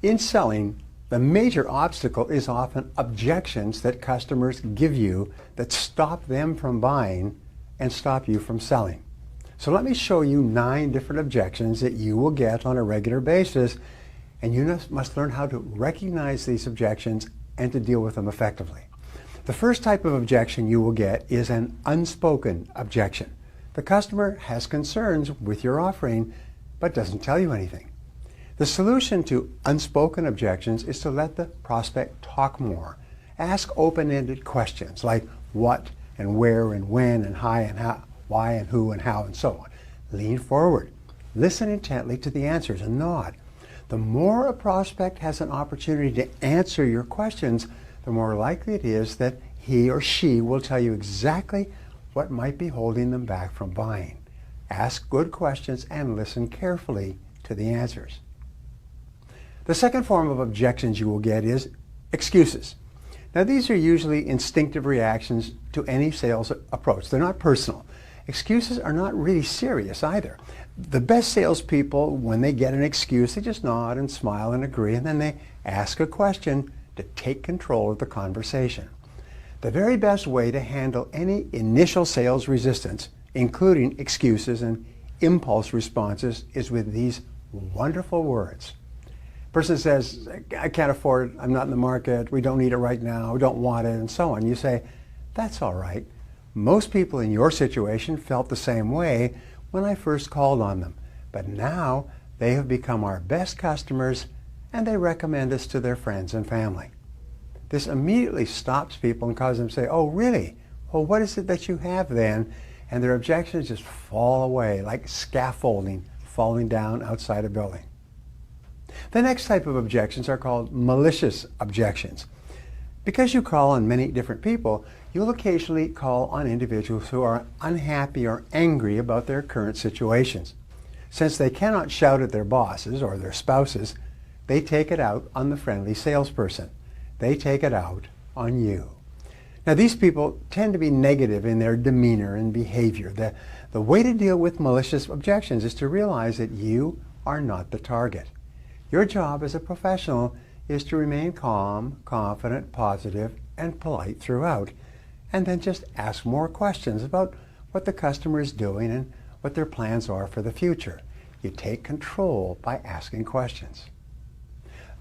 In selling, the major obstacle is often objections that customers give you that stop them from buying and stop you from selling. So let me show you 9 different objections that you will get on a regular basis, and you must learn how to recognize these objections and to deal with them effectively. The first type of objection you will get is an unspoken objection. The customer has concerns with your offering but doesn't tell you anything. The solution to unspoken objections is to let the prospect talk more. Ask open-ended questions like what and where and when and how and how, why and who and how and so on. Lean forward. Listen intently to the answers and nod. The more a prospect has an opportunity to answer your questions, the more likely it is that he or she will tell you exactly what might be holding them back from buying. Ask good questions and listen carefully to the answers. The second form of objections you will get is excuses. Now these are usually instinctive reactions to any sales approach. They're not personal. Excuses are not really serious either. The best salespeople, when they get an excuse, they just nod and smile and agree, and then they ask a question to take control of the conversation. The very best way to handle any initial sales resistance, including excuses and impulse responses, is with these wonderful words. Person says, I can't afford it, I'm not in the market, we don't need it right now, we don't want it, and so on. You say, that's all right. Most people in your situation felt the same way when I first called on them, but now they have become our best customers and they recommend us to their friends and family. This immediately stops people and causes them to say, oh really? Well, what is it that you have then? And their objections just fall away like scaffolding falling down outside a building. The next type of objections are called malicious objections. Because you call on many different people, you'll occasionally call on individuals who are unhappy or angry about their current situations. Since they cannot shout at their bosses or their spouses, they take it out on the friendly salesperson. They take it out on you. Now these people tend to be negative in their demeanor and behavior. The way to deal with malicious objections is to realize that you are not the target. Your job as a professional is to remain calm, confident, positive, and polite throughout, and then just ask more questions about what the customer is doing and what their plans are for the future. You take control by asking questions.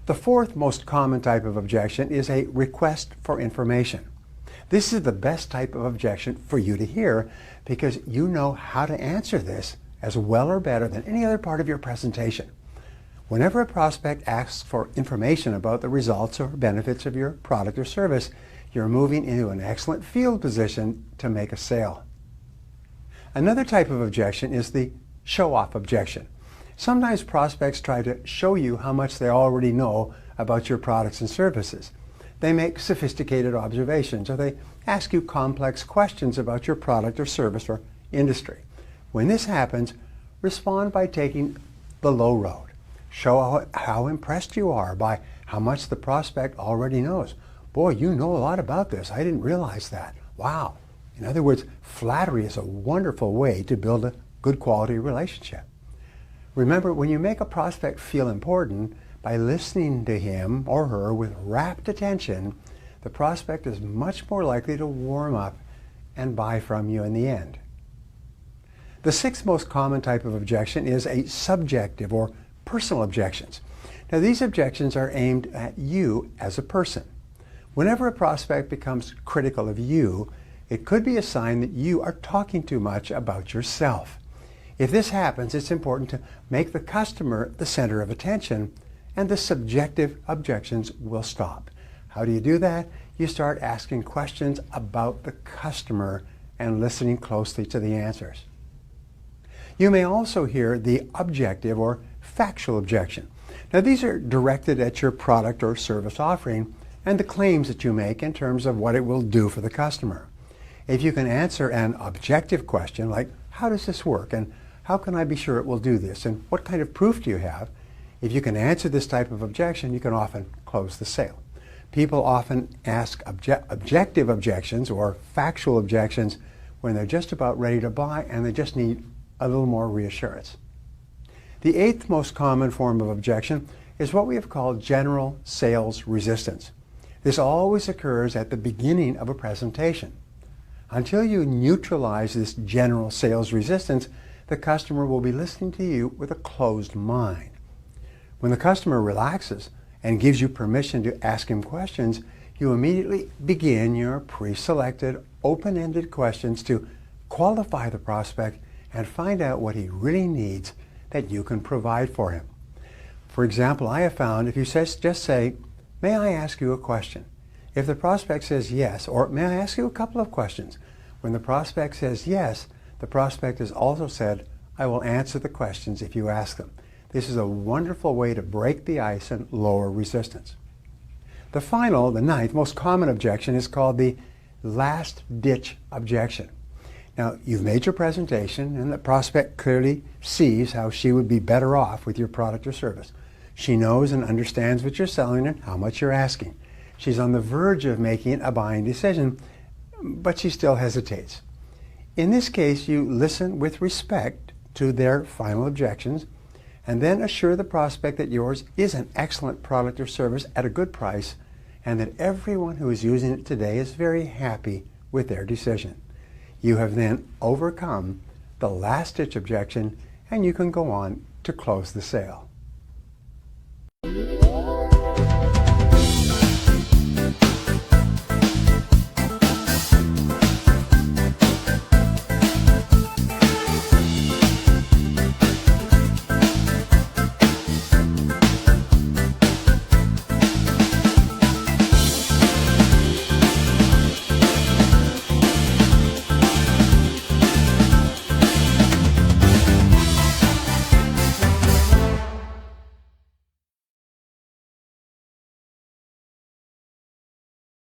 The fourth most common type of objection is a request for information. This is the best type of objection for you to hear because you know how to answer this as well or better than any other part of your presentation. Whenever a prospect asks for information about the results or benefits of your product or service, you're moving into an excellent field position to make a sale. Another type of objection is the show-off objection. Sometimes prospects try to show you how much they already know about your products and services. They make sophisticated observations or they ask you complex questions about your product or service or industry. When this happens, respond by taking the low road. Show how impressed you are by how much the prospect already knows. Boy, you know a lot about this. I didn't realize that. Wow. In other words, flattery is a wonderful way to build a good quality relationship. Remember, when you make a prospect feel important by listening to him or her with rapt attention, the prospect is much more likely to warm up and buy from you in the end. The sixth most common type of objection is a subjective or personal objections. Now these objections are aimed at you as a person. Whenever a prospect becomes critical of you, it could be a sign that you are talking too much about yourself. If this happens, it's important to make the customer the center of attention and the subjective objections will stop. How do you do that? You start asking questions about the customer and listening closely to the answers. You may also hear the objective or factual objection. Now these are directed at your product or service offering and the claims that you make in terms of what it will do for the customer. If you can answer an objective question like, how does this work and how can I be sure it will do this and what kind of proof do you have? If you can answer this type of objection, you can often close the sale. People often ask objective objections or factual objections when they're just about ready to buy and they just need a little more reassurance. The eighth most common form of objection is what we have called general sales resistance. This always occurs at the beginning of a presentation. Until you neutralize this general sales resistance, the customer will be listening to you with a closed mind. When the customer relaxes and gives you permission to ask him questions, you immediately begin your pre-selected, open-ended questions to qualify the prospect and find out what he really needs that you can provide for him. For example, I have found if you just say, "May I ask you a question?" If the prospect says yes, or "May I ask you a couple of questions?" When the prospect says yes, the prospect has also said, "I will answer the questions if you ask them." This is a wonderful way to break the ice and lower resistance. The final, the ninth, most common objection is called the last-ditch objection. Now, you've made your presentation, and the prospect clearly sees how she would be better off with your product or service. She knows and understands what you're selling and how much you're asking. She's on the verge of making a buying decision, but she still hesitates. In this case, you listen with respect to their final objections and then assure the prospect that yours is an excellent product or service at a good price and that everyone who is using it today is very happy with their decision. You have then overcome the last-ditch objection and you can go on to close the sale.